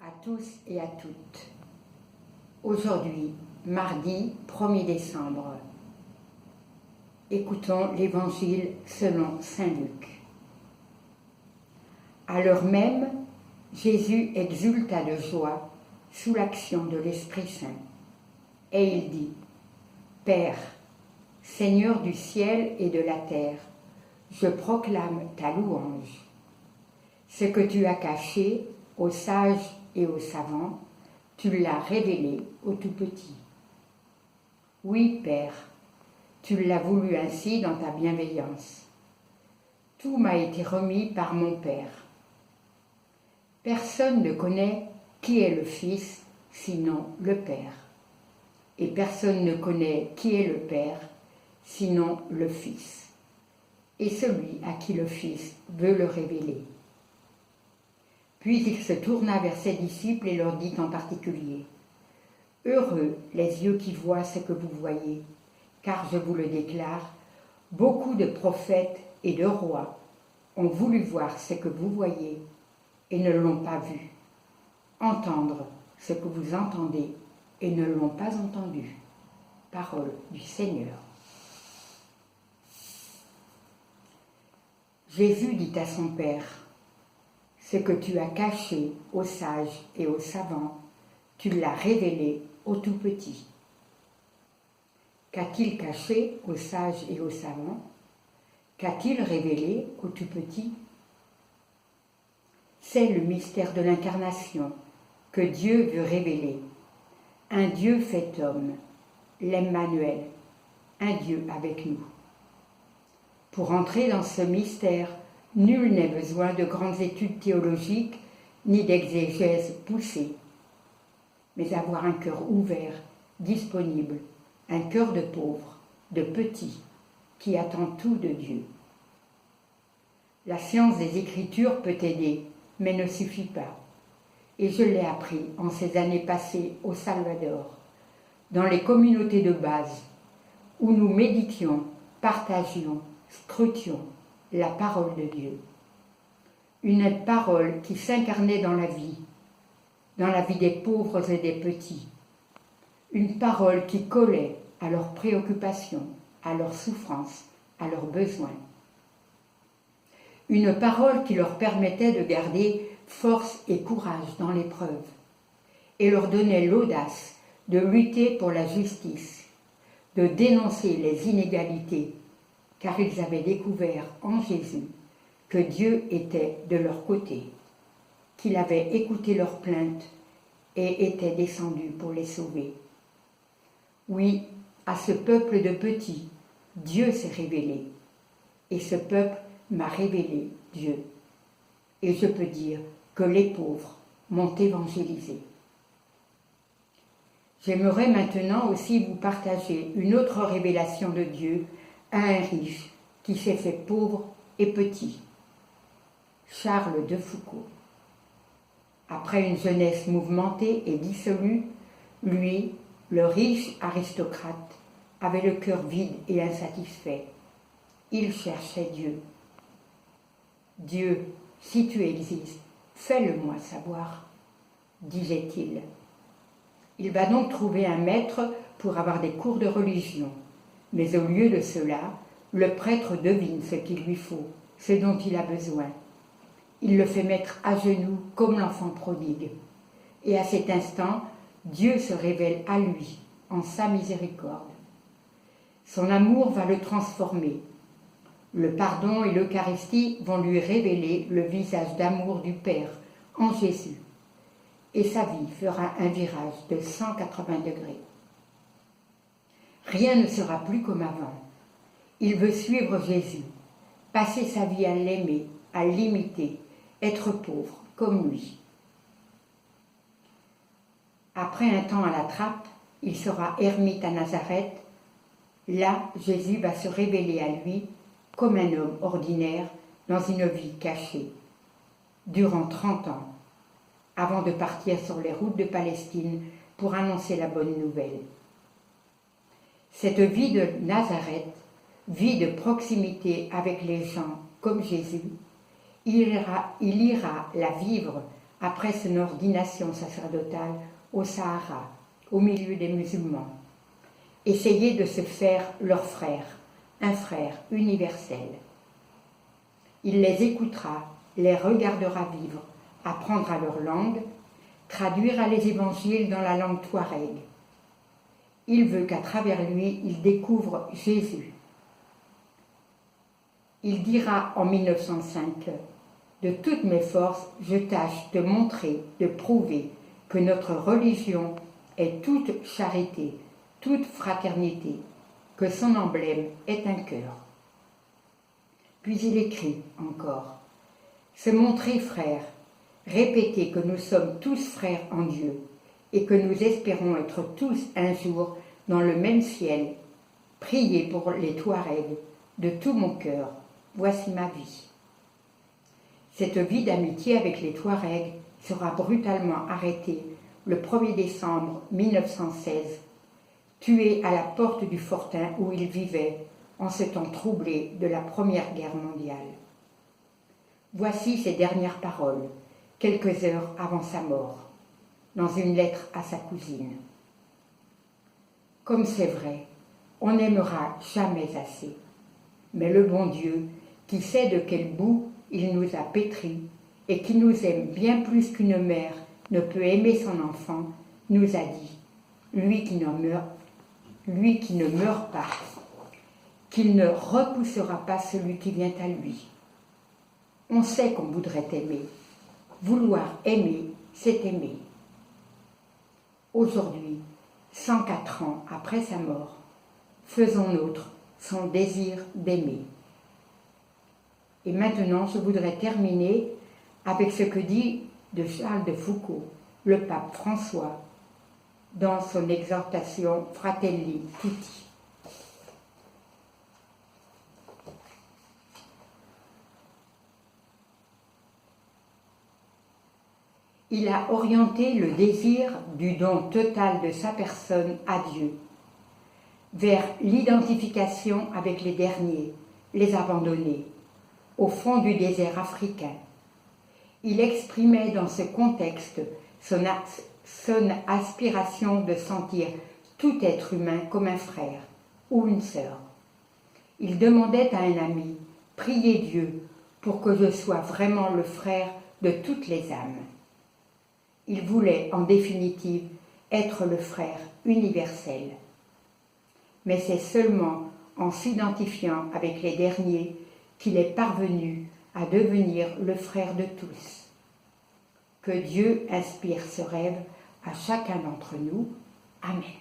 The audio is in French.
À tous et à toutes. Aujourd'hui, mardi 1er décembre, écoutons l'Évangile selon saint Luc. À l'heure même, Jésus exulta de joie sous l'action de l'Esprit Saint. Et il dit : Père, Seigneur du ciel et de la terre, je proclame ta louange. Ce que tu as caché aux sages et aux savants, tu l'as révélé aux tout petits. Oui, Père, tu l'as voulu ainsi dans ta bienveillance. Tout m'a été remis par mon Père. Personne ne connaît qui est le Fils, sinon le Père. Et personne ne connaît qui est le Père, sinon le Fils, et celui à qui le Fils veut le révéler. Puis il se tourna vers ses disciples et leur dit en particulier : Heureux les yeux qui voient ce que vous voyez, car je vous le déclare, beaucoup de prophètes et de rois ont voulu voir ce que vous voyez et ne l'ont pas vu, entendre ce que vous entendez et ne l'ont pas entendu. Parole du Seigneur. Jésus dit à son Père : Ce que tu as caché aux sages et aux savants, tu l'as révélé aux tout petits. Qu'a-t-il caché aux sages et aux savants? Qu'a-t-il révélé aux tout petits? C'est le mystère de l'incarnation que Dieu veut révéler. Un Dieu fait homme, l'Emmanuel, un Dieu avec nous. Pour entrer dans ce mystère, nul n'est besoin de grandes études théologiques ni d'exégèse poussée, mais avoir un cœur ouvert, disponible, un cœur de pauvre, de petit, qui attend tout de Dieu. La science des Écritures peut aider, mais ne suffit pas. Et je l'ai appris en ces années passées au Salvador, dans les communautés de base, où nous méditions, partagions, scrutions la parole de Dieu. Une parole qui s'incarnait dans la vie des pauvres et des petits. Une parole qui collait à leurs préoccupations, à leurs souffrances, à leurs besoins. Une parole qui leur permettait de garder force et courage dans l'épreuve et leur donnait l'audace de lutter pour la justice, de dénoncer les inégalités, car ils avaient découvert en Jésus que Dieu était de leur côté, qu'il avait écouté leurs plaintes et était descendu pour les sauver. Oui, à ce peuple de petits, Dieu s'est révélé, et ce peuple m'a révélé Dieu. Et je peux dire que les pauvres m'ont évangélisé. J'aimerais maintenant aussi vous partager une autre révélation de Dieu à un riche qui s'est fait pauvre et petit. Charles de Foucauld. Après une jeunesse mouvementée et dissolue, lui, le riche aristocrate, avait le cœur vide et insatisfait. Il cherchait Dieu. Dieu, si tu existes, fais-le-moi savoir, disait-il. Il va donc trouver un maître pour avoir des cours de religion. Mais au lieu de cela, le prêtre devine ce qu'il lui faut, ce dont il a besoin. Il le fait mettre à genoux comme l'enfant prodigue. Et à cet instant, Dieu se révèle à lui en sa miséricorde. Son amour va le transformer. Le pardon et l'Eucharistie vont lui révéler le visage d'amour du Père en Jésus. Et sa vie fera un virage de 180 degrés. Rien ne sera plus comme avant. Il veut suivre Jésus, passer sa vie à l'aimer, à l'imiter, être pauvre comme lui. Après un temps à la trappe, il sera ermite à Nazareth. Là, Jésus va se révéler à lui comme un homme ordinaire dans une vie cachée, durant 30 ans, avant de partir sur les routes de Palestine pour annoncer la bonne nouvelle. Cette vie de Nazareth, vie de proximité avec les gens comme Jésus, il ira la vivre après son ordination sacerdotale au Sahara, au milieu des musulmans, essayer de se faire leur frère, un frère universel. Il les écoutera, les regardera vivre, apprendre à leur langue, traduira les évangiles dans la langue touareg. Il veut qu'à travers lui, ils découvrent Jésus. Il dira en 1905 « De toutes mes forces, je tâche de montrer, de prouver que notre religion est toute charité, toute fraternité, que son emblème est un cœur. » Puis il écrit encore « Se montrer frère, répéter que nous sommes tous frères en Dieu et que nous espérons être tous un jour dans le même ciel, prier pour les Touaregs de tout mon cœur, voici ma vie. » Cette vie d'amitié avec les Touaregs sera brutalement arrêtée le 1er décembre 1916, tués à la porte du fortin où ils vivaient en ce temps troublé de la Première Guerre mondiale. Voici ses dernières paroles, quelques heures avant sa mort, dans une lettre à sa cousine. « Comme c'est vrai, on n'aimera jamais assez, mais le bon Dieu, qui sait de quel bout il nous a pétris et qui nous aime bien plus qu'une mère ne peut aimer son enfant, nous a dit, lui qui ne meurt pas, qu'il ne repoussera pas celui qui vient à lui. On sait qu'on voudrait aimer. Vouloir aimer, c'est aimer. » Aujourd'hui, 104 ans après sa mort, faisons nôtre son désir d'aimer. Et maintenant, je voudrais terminer avec ce que dit de Charles de Foucauld, le pape François, dans son exhortation Fratelli Tutti. Il a orienté le désir du don total de sa personne à Dieu, vers l'identification avec les derniers, les abandonnés, au fond du désert africain. Il exprimait dans ce contexte son aspiration de sentir tout être humain comme un frère ou une sœur. Il demandait à un ami, « Priez Dieu pour que je sois vraiment le frère de toutes les âmes. » Il voulait, en définitive, être le frère universel. Mais c'est seulement en s'identifiant avec les derniers qu'il est parvenu à devenir le frère de tous. Que Dieu inspire ce rêve à chacun d'entre nous. Amen.